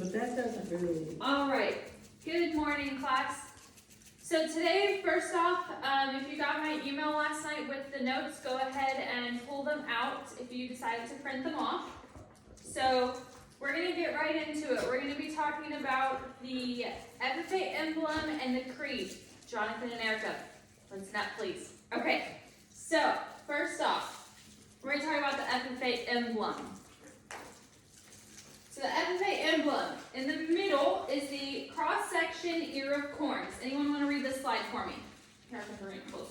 But that doesn't really. All right. Good morning, class. So today, first off, if you got my email last night with the notes, go ahead and pull them out if you decided to print them off. So we're going to get right into it. We're going to be talking about the FFA emblem and the creed. Jonathan and Erica, let's not please. Okay, so first off, we're going to talk about the FFA emblem. So the FFA emblem, in the middle is the cross-section ear of corn. Does anyone want to read this slide for me? Erica, bring it closer.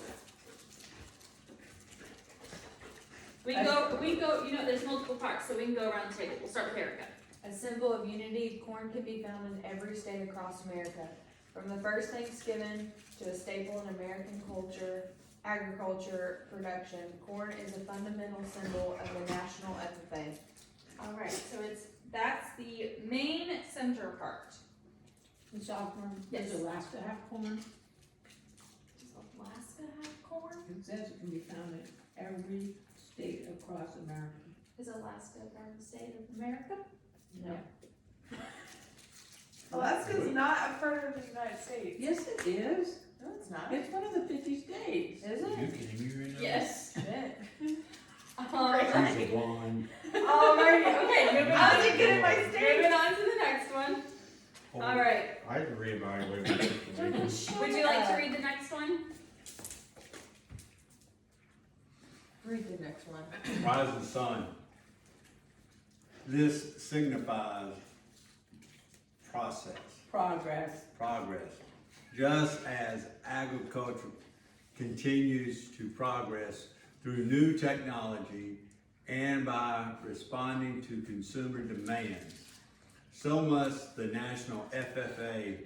We go, you know, there's multiple parts, so we can go around the table. We'll start with Erica. A symbol of unity, corn can be found in every state across America. From the first Thanksgiving to a staple in American culture, agriculture, production, corn is a fundamental symbol of the national FFA. All right, so that's the main center part. The South corn, Yes. does Alaska have corn? Does Alaska have corn? It says it can be found in every state across America. Is Alaska a part of the state of America? No. Alaska's not a part of the United States. Yes, it is. No, it's not. It's one of the 50 states. Is You it? kidding me right now? Yes. Shit. All right. She's a blonde. All right. Okay, moving I on. wasn't good at my state. Moving on to the next one. All right. I had to reevaluate my situation. Would you like to read the next one? Read the next one. Rising sun. This signifies Progress. progress. Just as agriculture continues to progress through new technology and by responding to consumer demands, so must the National FFA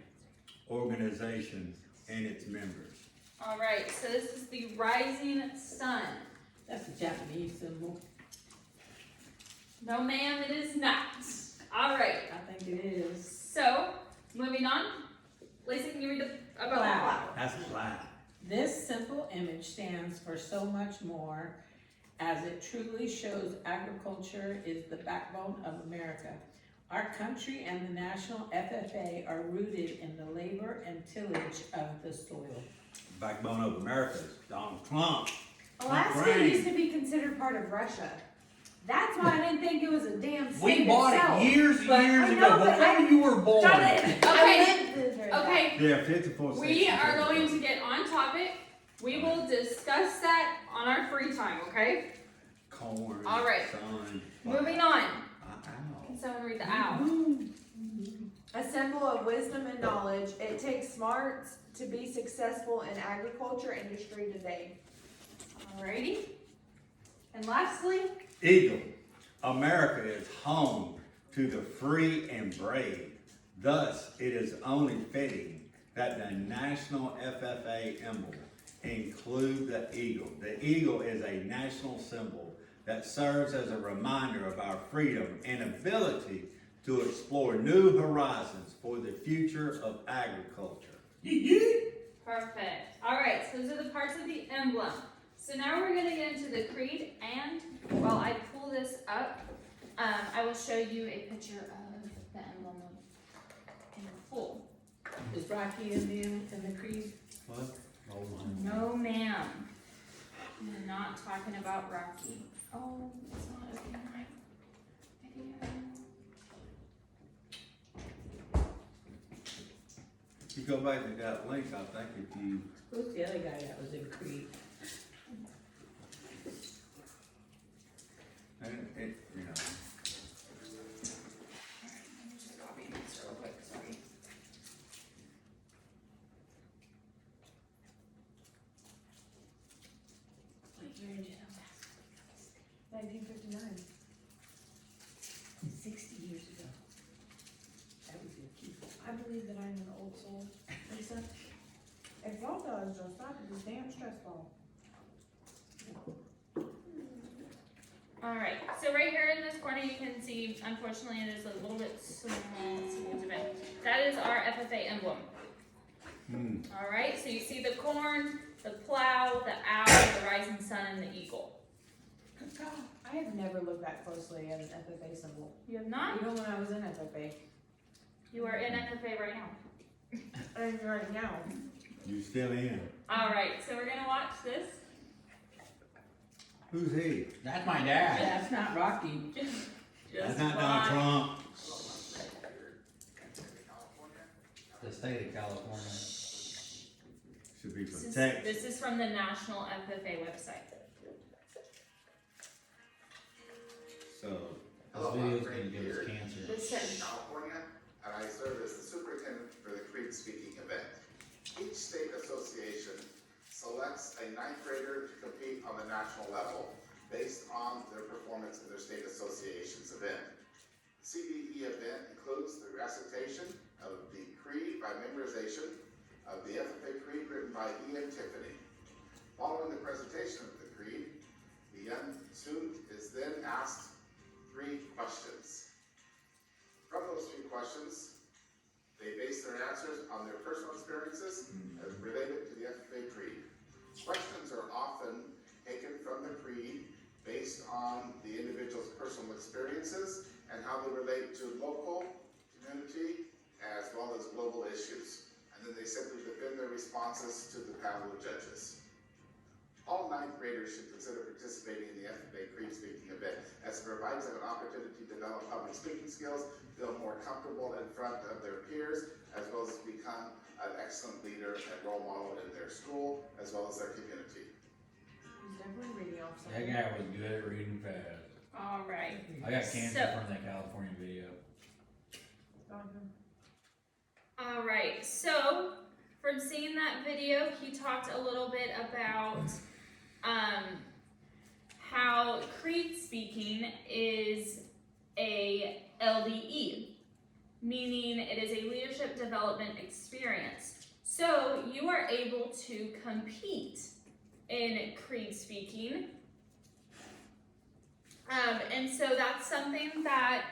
organization and its members. All right. So this is the rising sun. That's a Japanese symbol. No, ma'am, it is not. All right. I think it is. So moving on. Lisa, can you read about the Plow. That's flat. This simple image stands for so much more, as it truly shows agriculture is the backbone of America. Our country and the National FFA are rooted in the labor and tillage of the soil. Backbone of America is Donald Trump. Alaska Ukraine. used to be considered part of Russia. That's why I didn't think it was a damn state We bought itself. it years and But years I ago, know, but before you were born. Jonathan, Okay. I lived through that. Okay. Yeah, 54 We are going to get on topic. We will discuss that on our free time, okay? Corn. All right. Sun. Moving on. Ow. Can someone read the owl? A symbol of wisdom and knowledge. It takes smarts to be successful in agriculture industry today. Alrighty. And lastly, Eagle. America is home to the free and brave. Thus, it is only fitting that the National FFA emblem include the eagle. The eagle is a national symbol that serves as a reminder of our freedom and ability to explore new horizons for the future of agriculture. perfect. Alright, so those are the parts of the emblem. So now we're going to get into the creed, and while I pull this up, I will show you a picture of the emblem in full. Is Rocky in the creed? What? Oh my. No, ma'am. I'm not talking about Rocky. Oh, it's not opening my video. If you go back to that link, I think if you Who's the other guy that was in Creed? and it, you know. Alright, let me just copy and paste real quick, sorry. What year did Alaska become a state? 1959. 60 years ago. That was your key. I believe that I'm an old soul. Lisa, if y'all thought I was just stop, it was damn stressful. Alright, so right here in this corner you can see, unfortunately it is a little bit small, let's see what's it. That is our FFA emblem. Alright, so you see the corn, the plow, the owl, the rising sun, and the eagle. I have never looked that closely at an FFA symbol. You have not? Even when I was in FFA. You are in FFA right now. And right now. You still in? Alright, so we're gonna watch this. Who's he? That's my dad. That's not Rocky. That's not Donald Trump. The state of California. Should be from Texas. This is from the National FFA website. So, This video's gonna give us cancer. This in says, California, and I serve as the superintendent for the Creed speaking event. Each state association selects a ninth grader to compete on the national level based on their performance in their state association's event. The CBE event includes the recitation of the Creed by memorization of the FFA Creed written by Ian Tiffany. Following the presentation of the Creed, the young student is then asked 3 questions. From those 3 questions, they base their answers on their personal experiences as related to the FFA Creed. Questions are often taken from the Creed based on the individual's personal experiences and how they relate to local, community, as well as global issues. And then they simply defend their responses to the panel of judges. All 9th graders should consider participating in the FFA Creed speaking event, as it provides them an opportunity to develop public speaking skills, feel more comfortable in front of their peers, as well as become an excellent leader and role model in their school, as well as their community. He's definitely reading off That something. guy was good at reading fast. alright. I got cancer So- from that California video. Alright, so from seeing that video, he talked a little bit about how Creed speaking is a LDE, meaning it is a leadership development experience. So you are able to compete in Creed speaking. And so that's something that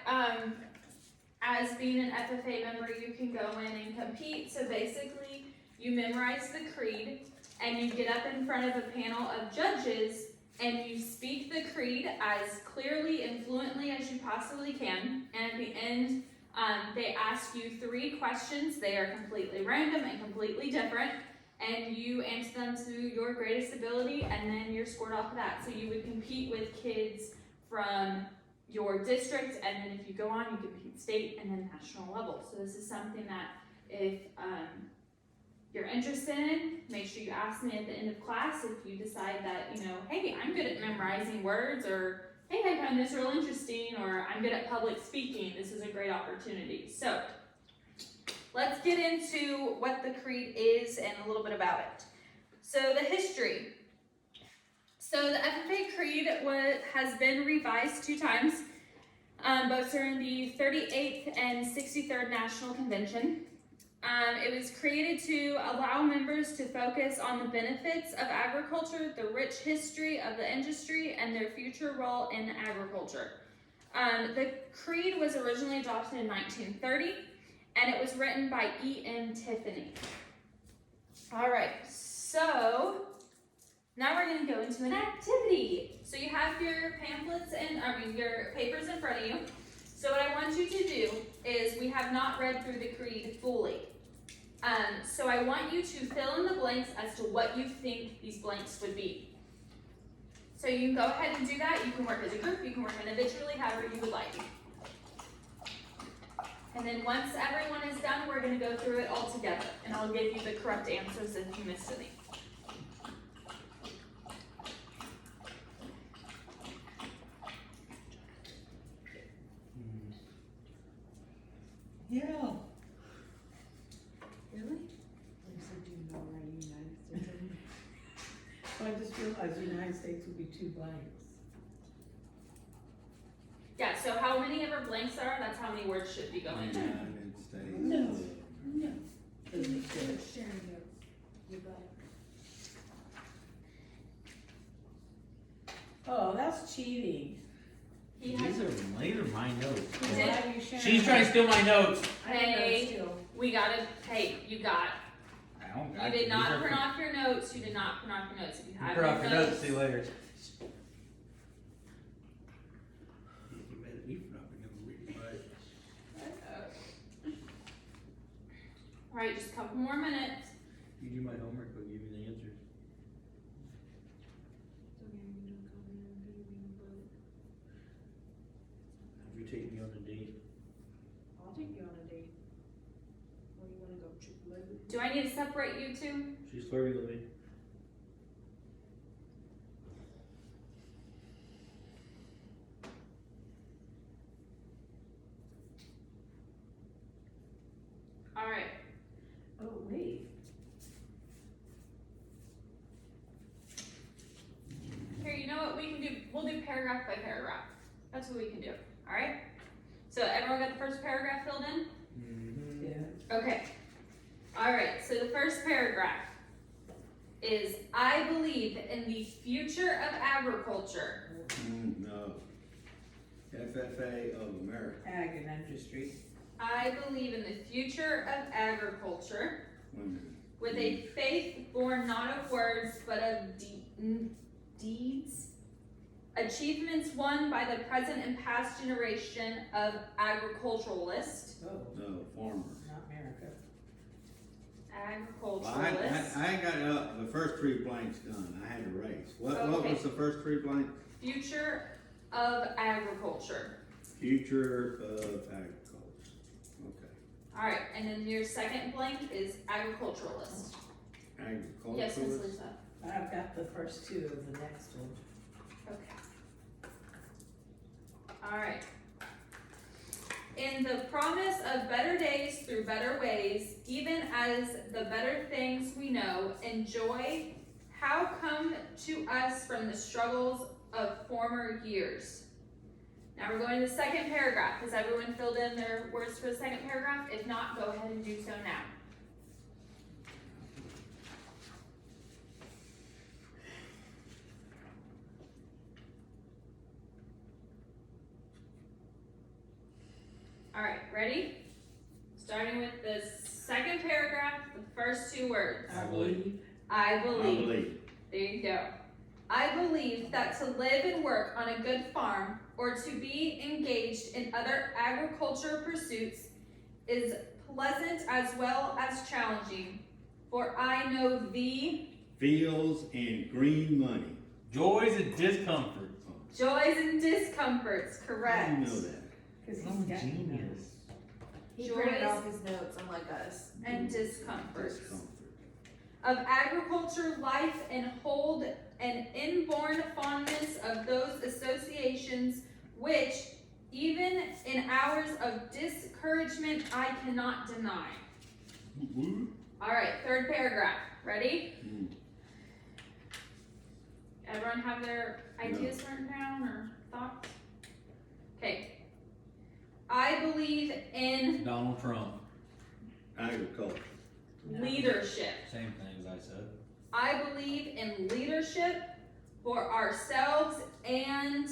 as being an FFA member, you can go in and compete. So basically, you memorize the Creed, and you get up in front of a panel of judges, and you speak the Creed as clearly and fluently as you possibly can. And at the end, they ask you 3 questions. They are completely random and completely different, and you answer them to your greatest ability, and then you're scored off of that. So you would compete with kids from your district, and then if you go on, you compete state and then national level. So this is something that if you're interested in, make sure you ask me at the end of class if you decide that, you know, hey, I'm good at memorizing words, or hey, I find this real interesting, or I'm good at public speaking. This is a great opportunity. So let's get into what the Creed is and a little bit about it. So the history. So the FFA Creed has been revised 2 times, both during the 38th and 63rd National Convention. It was created to allow members to focus on the benefits of agriculture, the rich history of the industry, and their future role in agriculture. The Creed was originally adopted in 1930, and it was written by E.M. Tiffany. All right, so now we're going to go into an activity. So you have your pamphlets and, your papers in front of you. So what I want you to do is, we have not read through the Creed fully. So I want you to fill in the blanks as to what you think these blanks would be. So you can go ahead and do that. You can work as a group, you can work individually, however you would like. And then once everyone is done, we're going to go through it all together, and I'll give you the correct answers if you missed any. Yeah. Really? You said you know where the United States are. So I just realized the United States would be 2 blanks. Yeah, so how many ever blanks there are, that's how many words should be going in. United States. No. No. Doesn't make sense. Sharing notes. You got it. Oh, that's cheating. He has, These are my notes. He Why did. are you sharing? She's trying to steal my notes. I don't know Hey. still. we gotta, hey, you got, I don't. you did not print off your notes, you did not print off your notes. If you have Print off your your notes. notes, See you later. You better be from up and read it, Alright, just a couple more minutes. You do my homework, I'll give you the answers. Have you take me on a date? I'll take you on a date. Where you wanna go, Chick-fil-A? Do I need to separate you two? She's flirting with me. Alright, Oh, wait. here, you know what we can do? We'll do paragraph by paragraph. That's what we can do, alright? So everyone got the first paragraph filled in? Mm-hmm. Yeah. Okay. Alright, so the first paragraph is, I believe in the future of agriculture. No. FFA of America. Ag and industry. I believe in the future of agriculture Wait a minute. with a faith born not of words but of deeds, achievements won by the present and past generation of agriculturalists. Oh, No, farmer. not America. Well, Agriculturalists. I got the first three blanks done. I had to erase. What Okay. was the first three blanks? Future of agriculture. Future of agriculture. Okay. Alright, and then your second blank is agriculturalist. Agriculturalist. Yes, Miss Lisa. I've got the first two of the next one. Okay. Alright. In the promise of better days through better ways, even as the better things we know, enjoy, how come to us from the struggles of former years. Now we're going to the second paragraph. Has everyone filled in their words for the second paragraph? If not, go ahead and do so now. Alright, ready? Starting with the second paragraph, the first two words. I believe. I I believe. believe. There you go. I believe that to live and work on a good farm or to be engaged in other agriculture pursuits is pleasant as well as challenging. For I know the Fields and green money. Joys and discomforts. joys and discomforts, correct? How do you know that? Cause he's I'm a got genius. He Joys. printed off his notes, unlike us. And discomforts. Discomfort. Of agriculture life and hold an inborn fondness of those associations which, even in hours of discouragement, I cannot deny. Woo. Alright, third paragraph. Ready? Mm. Everyone have their ideas written down or thoughts? Okay. I believe in Donald Trump. Agriculture. leadership. Same thing as I said. I believe in leadership for ourselves and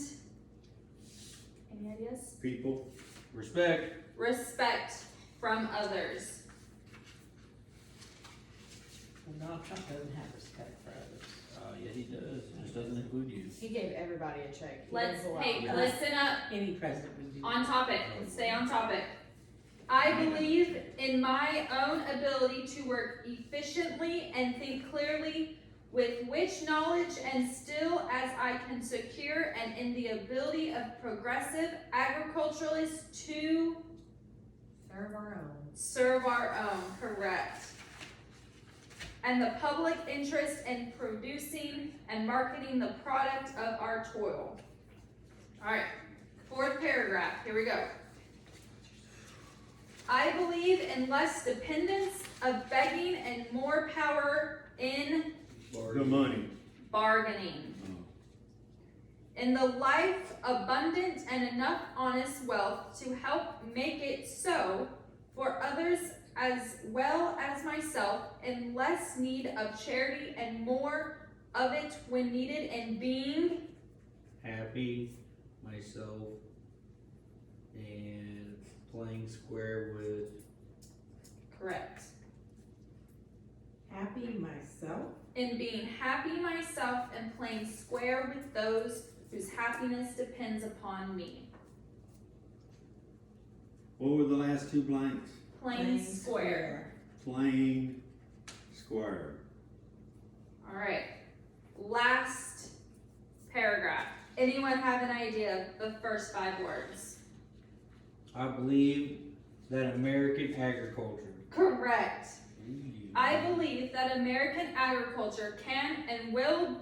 any ideas? People. Respect. Respect from others. Well, Donald Trump doesn't have respect for others. Yeah, he does. It just doesn't include you. He gave everybody a check. He Let's, didn't pull out hey, the- listen up. Any president would do. On topic. Let's stay on topic. I believe in my own ability to work efficiently and think clearly with which knowledge and skill as I can secure, and in the ability of progressive agriculturalists to Serve our own. serve our own, correct. And the public interest in producing and marketing the product of our toil. Alright, fourth paragraph, here we go. I believe in less dependence of begging and more power in The money. bargaining. Oh. In the life abundant and enough honest wealth to help make it so for others as well as myself, in less need of charity and more of it when needed, and being Happy, myself, and playing square with. correct. Happy myself? In being happy myself and playing square with those whose happiness depends upon me. What were the last two blanks? Plain square. plain square. Alright, last paragraph. Anyone have an idea of the first 5 words? I believe that American agriculture. Correct. I believe that American agriculture can and will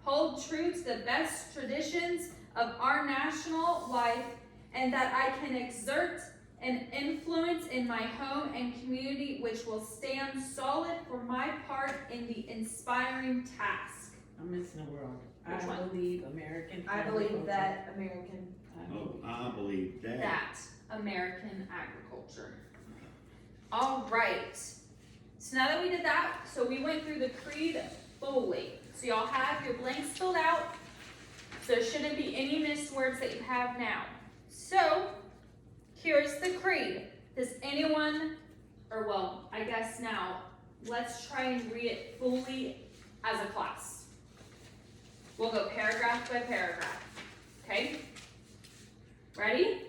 hold true to the best traditions of our national life, and that I can exert an influence in my home and community which will stand solid for my part in the inspiring task. I'm missing a word. Which I one? believe American. I believe agriculture. that American. I believe that. That American agriculture. All right. So now that we did that, so we went through the creed fully. So y'all have your blanks filled out. So there shouldn't be any missed words that you have now. So here's the creed. Does anyone, or well, I guess now, let's try and read it fully as a class. We'll go paragraph by paragraph. Okay? Ready?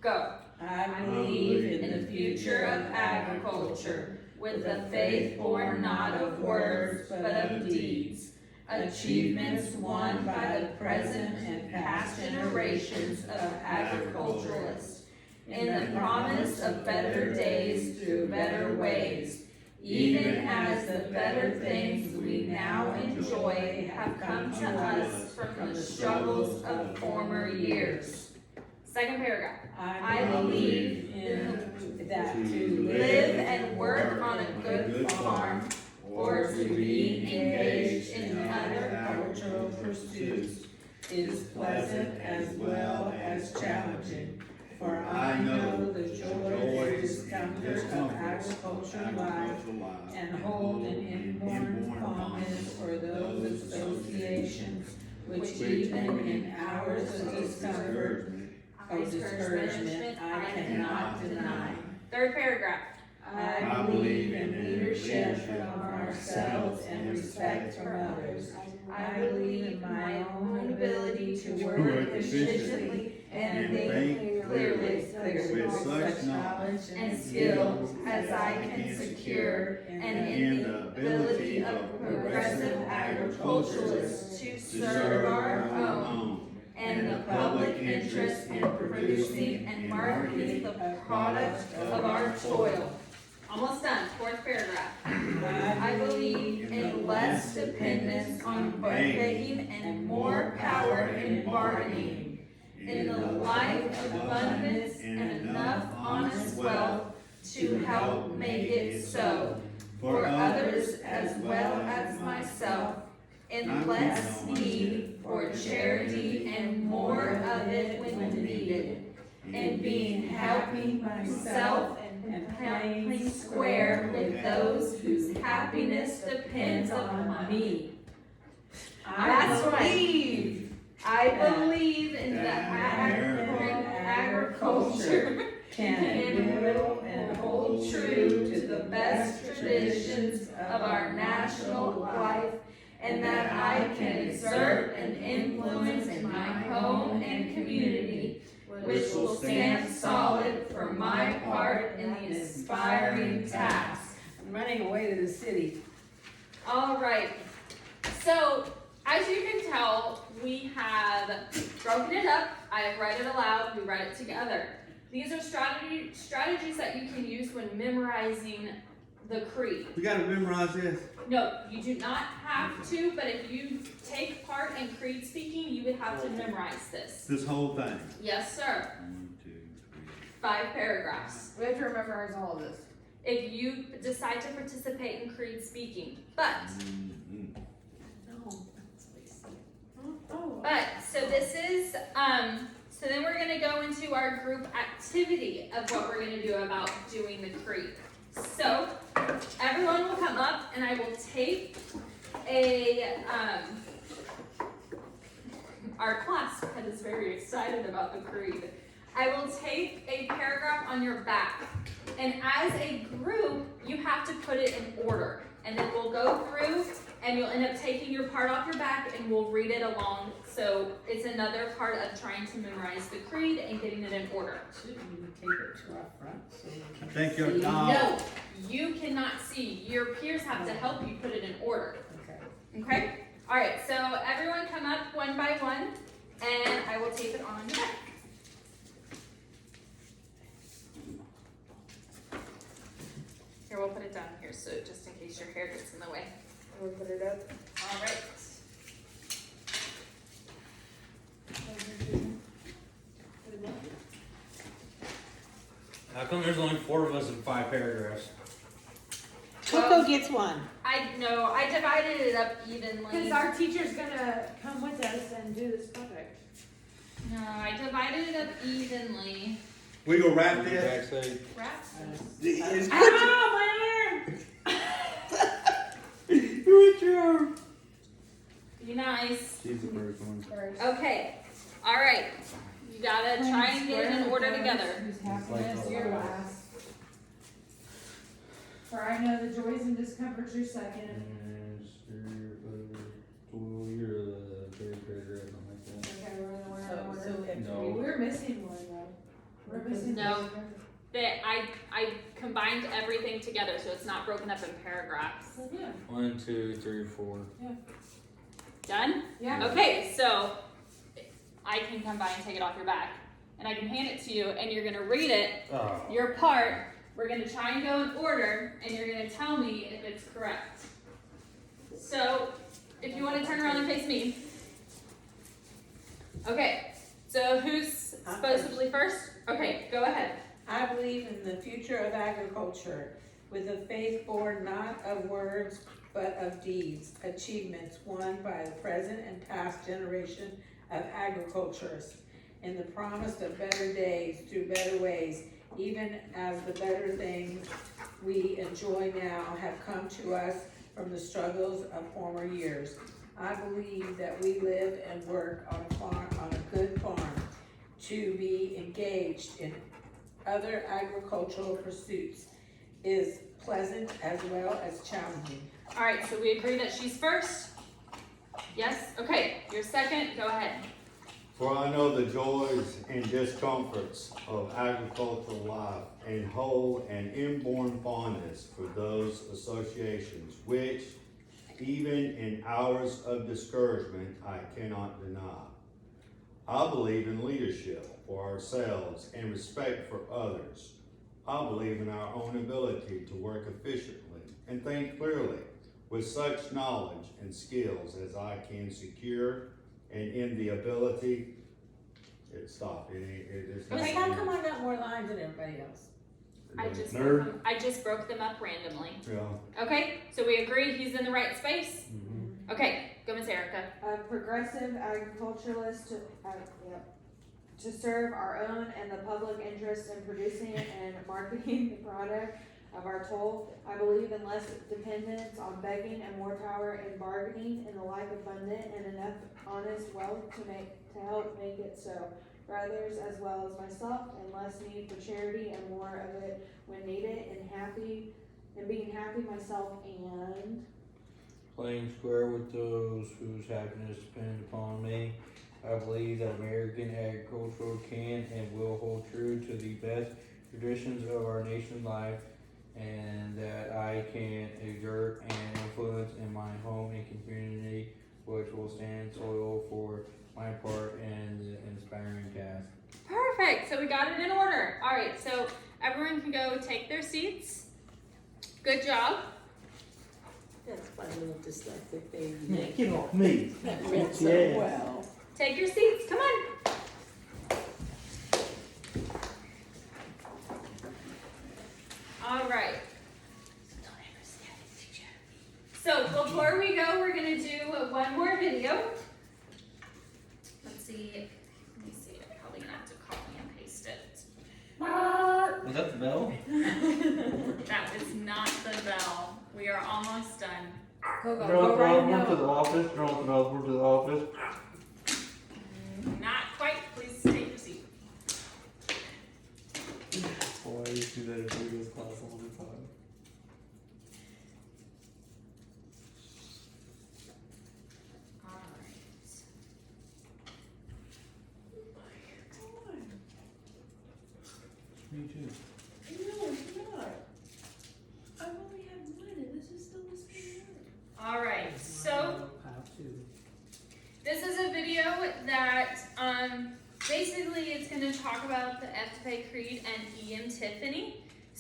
Go. I believe in the future of agriculture, with a faith born not of words, but of deeds. Achievements won by the present and past generations of agriculturalists. In the promise of better days through better ways, even as the better things we now enjoy have come to us from the struggles of former years. Second paragraph. I believe in that to Live and work on a good farm, or to be engaged in other cultural pursuits is pleasant as well as challenging. For I know the joy and discomfort of agricultural life and hold an inborn fondness for those associations which even in hours of discomfort, of discouragement, I cannot deny. Third paragraph. I believe in leadership from ourselves and respect from others. I believe in my own ability to work efficiently and think clearly with such knowledge and skill as I can secure, and in the ability of progressive agriculturalists to serve our own and the public interest in producing and marketing the products of our toil. Almost done. Fourth paragraph. I believe in less dependence on begging and more power in bargaining, in the life of abundance and enough honest wealth to help make it so, for others as well as myself, in less need for charity and more of it when needed, in being happy myself and playing square with those whose happiness depends on me. That's right. I believe in the American agriculture can will and hold true to the best traditions of our national life, and that I can exert an influence in my home and community, which will stand solid for my part in the inspiring task. I'm running away to the city. All right. So, as you can tell, we have broken it up. I have read it aloud. We read it together. These are strategies that you can use when memorizing the creed. We gotta memorize this. No, you do not have to, but if you take part in creed speaking, you would have to memorize this. This whole thing. Yes, sir. 1, 2, 5 paragraphs. We have to memorize all of this. If you decide to participate in creed speaking. But, 3. No. but, so this is, so then we're gonna go into our group activity of what we're gonna do about doing the creed. So, everyone will come up and I will take our class that is very excited about the creed. I will take a paragraph on your back, and as a group, you have to put it in order. And then we'll go through, and you'll end up taking your part off your back, and we'll read it along. So it's another part of trying to memorize the creed and getting it in order. Shouldn't we take it to our front so we can Take your see? dog. No, you cannot see. Your peers have to help you put it in order. Okay. Okay? Alright, so everyone come up one by one, and I will tape it on your back. Here, we'll put it down here, so just in case your hair gets in the way. We'll put it up. Alright. How come there's only 4 of us in 5 paragraphs? Coco gets one. I know, I divided it up evenly. Because our teacher's gonna come with us and do this project. No, I divided it up evenly. We gonna wrap this? Back side. Wrap. Ow, my arm! What's your Be nice. She's the first one. First. Okay, alright. You gotta try and get it in order together. Whose like happiness the your last. last. For I know the joys and discomforts your second. And you're the 3rd paragraph, something like that. Okay, we're in So, order. so if No. we We're missing one though. We're missing No. one. That I combined everything together so it's not broken up in paragraphs. So, yeah. 1, 2, 3, 4. Done? Yeah. Okay, so I can come by and take it off your back. And I can hand it to you and you're gonna read it, Oh. your part. We're gonna try and go in order and you're gonna tell me if it's correct. So if you wanna turn around and face me. Okay, so who's supposedly first? Okay, go ahead. I believe in the future of agriculture with a faith born not of words but of deeds, achievements won by the present and past generation of agriculturists, in the promise of better days through better ways, even as the better things we enjoy now have come to us from the struggles of former years. I believe that we live and work on a farm, on a good farm, to be engaged in other agricultural pursuits is pleasant as well as challenging. All right, so we agree that she's first? Yes? Okay, you're second, go ahead. For I know the joys and discomforts of agricultural life and hold an inborn fondness for those associations which, even in hours of discouragement, I cannot deny. I believe in leadership for ourselves and respect for others. I believe in our own ability to work efficiently and think clearly with such knowledge and skills as I can secure, and in the ability, it's Hey, how come I got more lines than everybody else? I just broke them up randomly. Yeah. Okay, so we agree he's in the right space? Mm-hmm. Okay, go Miss Erica. A progressive agriculturalist to serve our own and the public interest in producing and marketing the product of our toil. I believe in less dependence on begging and more power in bargaining and the like abundant and enough honest wealth to help make it so for others as well as myself, and less need for charity and more of it when needed, and being happy myself and Playing square with those whose happiness depends upon me. I believe that American agriculture can and will hold true to the best traditions of our nation's life, and that I can exert an influence in my home and community which will stand soil for my part in the inspiring task. Perfect, so we got it in order. All right, so everyone can go take their seats. Good job. That's my little dyslexic baby. Get off me. That read so Yeah. well. Take your seats, come on. All right. So before we go, we're gonna do one more video. Let's see, let me see, I'm probably gonna have to copy and paste it. Was that the bell? That was not the bell. We are almost done. go Drone right to the now. office, drone to the office. Not quite, please take your seat. Boy, I used to do that in previous class all the time. All right. Me too. No, it's not.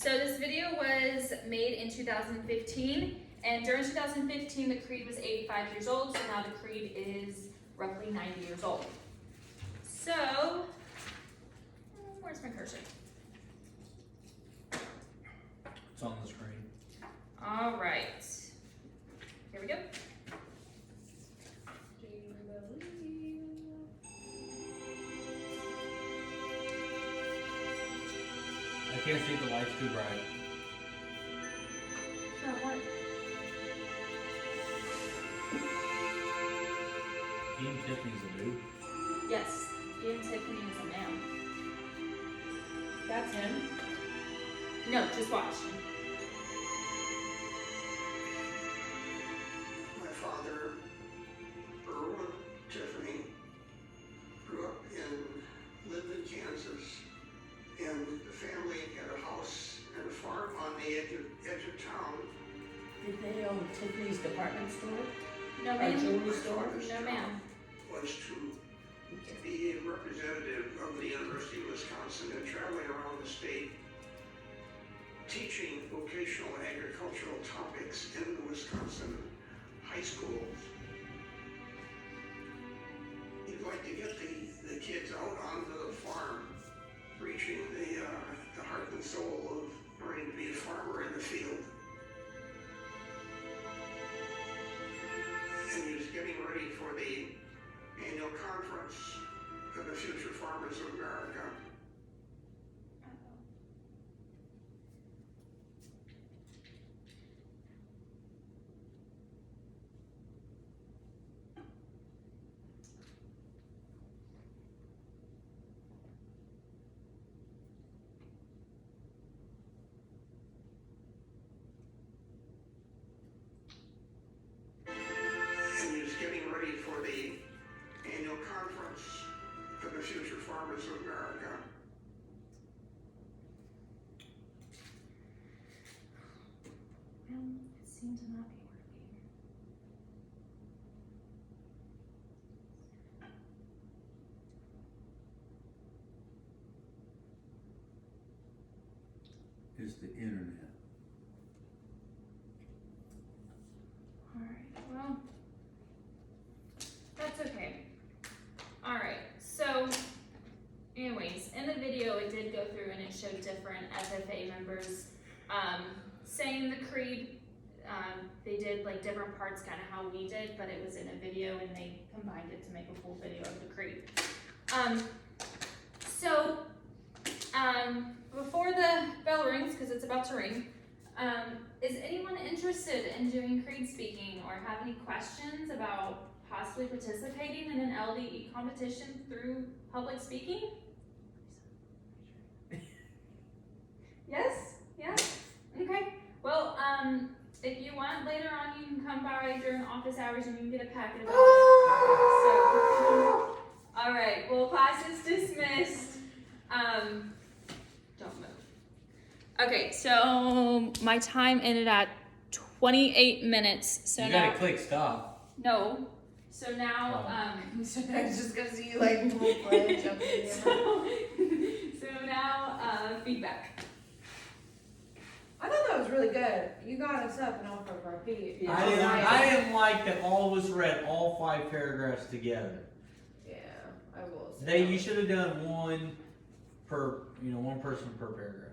So this video was made in 2015, and during 2015 the Creed was 85 years old, so now the Creed is roughly 90 years old. So, where's my cursor? It's on the screen. All right, here we go. I can't see the lights too bright. Sure, what? Ian Tiffany's a dude. Yes, Ian Tiffany is a man. That's him? No, just watch. My father, Erwin Tiffany, grew up in Linden, Kansas, and the family had a house and a farm on the edge of town. Did they own Tiffany's department store? No, Or ma'am. jewelry store? No, ma'am. Was to be a representative of the University of Wisconsin and traveling around the state teaching vocational agricultural topics in the Wisconsin high schools. He'd like to get the kids out onto the farm, reaching the heart and soul of learning to be a farmer in the field. And he was getting ready for the annual conference of the Future Farmers of America. And he was getting ready for the annual conference of the Future Farmers of America. Well, it seemed to not be working. It's the internet. Alright, well, that's okay. Alright, so, anyways, in the video it did go through and it showed different FFA members saying the creed. They did like different parts, kind of how we did, but it was in a video and they combined it to make a full video of the creed. Before the bell rings, because it's about to ring, is anyone interested in doing creed speaking or have any questions about possibly participating in an LDE competition through public speaking? Yes? Yeah? Okay. Well, if you want later on, you can come by during office hours and you can get a packet of it. So, all right. Well, class is dismissed. Don't move. Okay, so my time ended at 28 minutes. So You now, gotta click stop. no. So now, So I was just gonna see you like full fledged up in the so now, feedback. I thought that was really good. You got us up and off of our feet. Yeah. I didn't like that all of us read all 5 paragraphs together. Yeah, I will say. You should have done one per, one person per paragraph.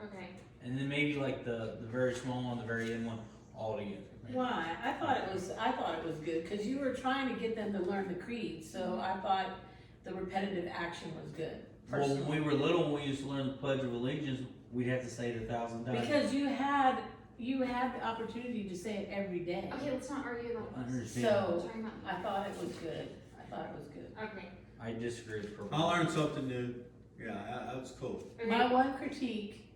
Okay. And then maybe like the very small one, the very end one, all together. Why? I thought it was good, because you were trying to get them to learn the creed, so I thought the repetitive action was good, Well, personally. when we were little, when we used to learn the Pledge of Allegiance, we'd have to say it 1,000 times. Because you had the opportunity to say it every day. Okay, let's not argue about I this. understand. So, Talking about- I thought it was good. Okay. I disagree with I learned something new. Yeah, that was cool. My one critique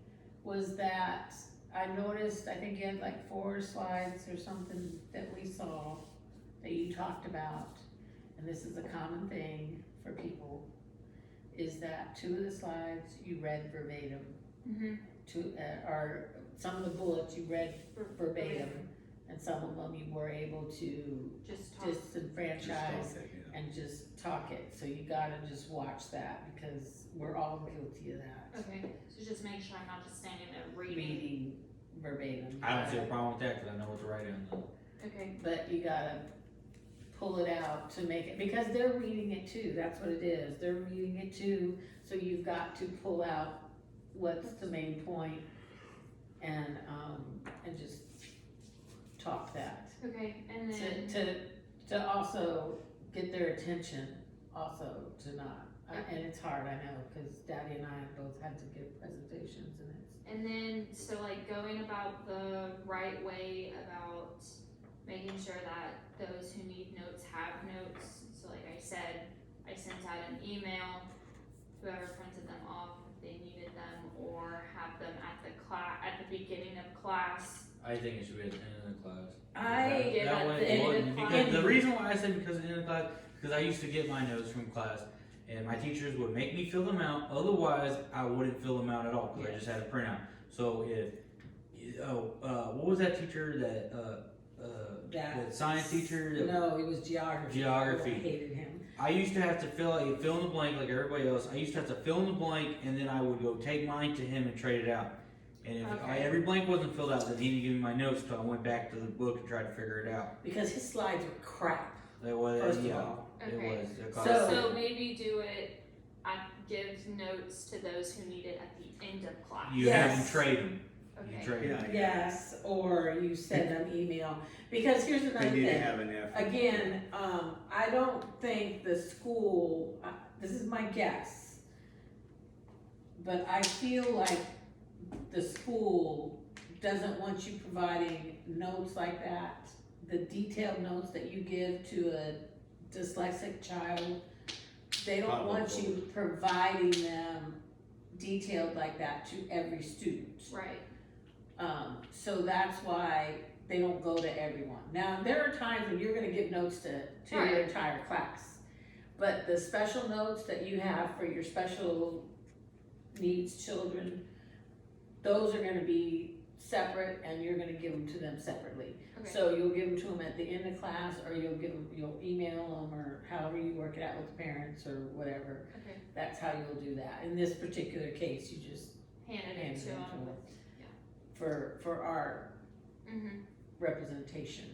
was that I noticed, I think you had like 4 slides or something that we saw that you talked about, and this is a common thing for people, is that 2 of the slides you read verbatim. Mm-hmm. Or some of the bullets you read verbatim. and some of them you were able to Just talk. disenfranchise and just talk it. So you gotta just watch that because we're all guilty of that. Okay, so just make sure I'm not just standing there reading. Reading verbatim. I don't see a problem with that, cause I know what to write in. Okay, But you gotta pull it out to make it, because they're reading it too, that's what it is, they're reading it too, so you've got to pull out what's the main point and just talk that. okay, and then, To also get their attention, also to not, and it's hard, I know, cause Daddy and I both had to give presentations and it's. and then, so like going about the right way about making sure that those who need notes have notes. So like I said, I sent out an email, whoever printed them off, if they needed them, or have them at the beginning of class. I think it should be at the end of the class. I give at way the it end of wouldn't- class. because the reason why I said because at the end of class, because I used to get my notes from class, and my teachers would make me fill them out. Otherwise, I wouldn't fill them out at all because I just had a printout. So if, what was that teacher that science teacher? No, it was geography. Geography. I hated him. I used to have to fill in the blank like everybody else. I used to have to fill in the blank, and then I would go take mine to him and trade it out. And if Okay. every blank wasn't filled out, then he didn't give me my notes, so I went back to the book and tried to figure it out. Because his slides were crap, That was, first yeah, of all. it Okay. was. It So- So maybe do it, give notes to those who need it at the end of class. You Yes. have them trade them. You Okay. trade them. Yes, or you send them email, because here's They another need to thing. have an effort. Again, I don't think the school, this is my guess, but I feel like the school doesn't want you providing notes like that, the detailed notes that you give to a dyslexic child. They don't want you providing them detailed like that to every student. Right, So that's why they don't go to everyone. Now, there are times when you're gonna give notes to your Right. entire class. But the special notes that you have for your special needs children, those are gonna be separate and you're gonna give them to them separately. okay, So you'll give them to them at the end of class, or you'll email them, or however you work it out with parents or whatever. okay, That's how you'll do that. In this particular case, you just handed it hand to them them. for our Mm-hmm, representation.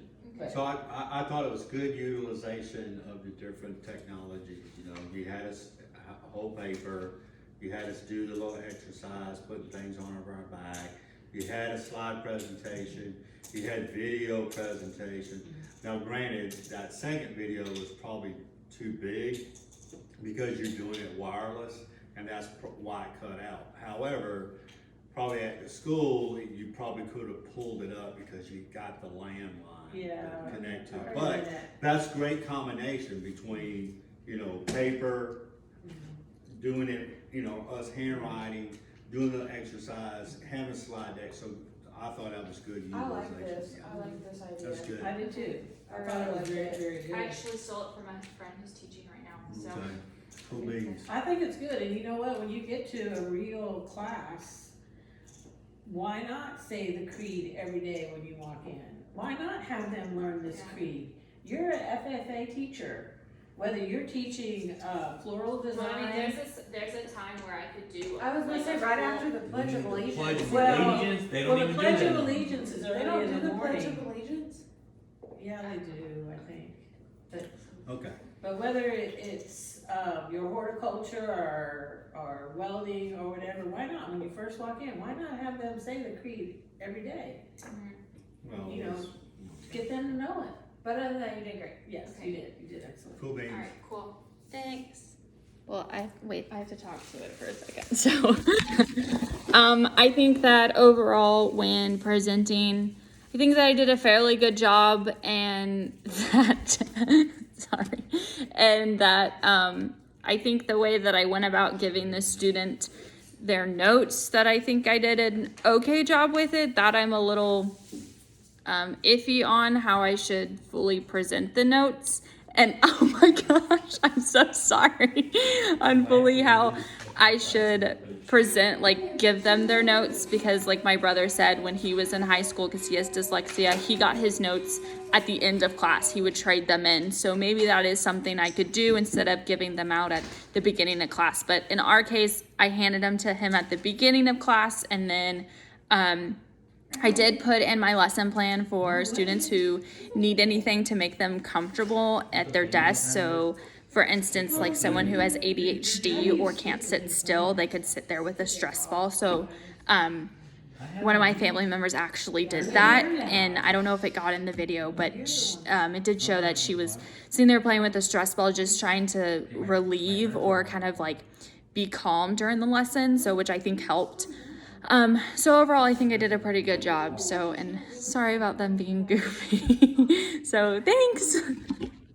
okay, So I thought it was good utilization of the different technologies, you know, you had us a whole paper, you had us do the little exercise, putting things on our back, you had a slide presentation, you had video presentation. Now granted, that second video was probably too big because you're doing it wireless, and that's why it cut out. However, probably at the school, you probably could have pulled it up because you got the landline Yeah. to connect to. Or But internet. that's great combination between, you know, paper, doing it, you know, us handwriting, doing the exercise, having a slide deck. So I thought that was good I utilization. like this, Yeah. I like this idea. That's good. I did too. I I thought it really was liked very, it. very good. I actually stole it from a friend who's teaching right now, so. Okay. Cool beans. I think it's good, and you know what, when you get to a real class, why not say the creed every day when you walk in? Why not have them learn this Yeah. creed? You're an FFA teacher, whether you're teaching, floral Well, I mean, design. there's a time where I could do. I was gonna like say a right full- after the Pledge of Pledge Allegiance. of Well- Allegiance, they Well, don't the even do Pledge that. of Allegiance is They early don't in do the the Pledge morning. of Allegiance? Yeah, they do, I think. Okay. But whether it's, your horticulture or welding or whatever, why not, when you first walk in, why not have them say the creed every day? Mhm. Well, You know, it's Get them to know it. But other than that, you did great. Yes, Okay. you did excellent. cool beans. Alright, cool, thanks. Well, I have to talk to it for a second. So, I think that overall, when presenting, I think that I did a fairly good job, and that sorry, and that I think the way that I went about giving the student their notes, that I think I did an okay job with it. That I'm a little iffy on how I should fully present the notes. And oh my gosh, I'm so sorry on fully how I should present, like, give them their notes, because like my brother said when he was in high school, because he has dyslexia, he got his notes at the end of class. He would trade them in. So maybe that is something I could do instead of giving them out at the beginning of class. But in our case, I handed them to him at the beginning of class, and then I did put in my lesson plan for students who need anything to make them comfortable at their desk. So for instance, like someone who has ADHD or can't sit still, they could sit there with a stress ball. So one of my family members actually did that, and I don't know if it got in the video, but it did show that she was sitting there playing with a stress ball, just trying to relieve or kind of like be calm during the lesson, so which I think helped. So overall, I think I did a pretty good job. So, and sorry about them being goofy. So thanks.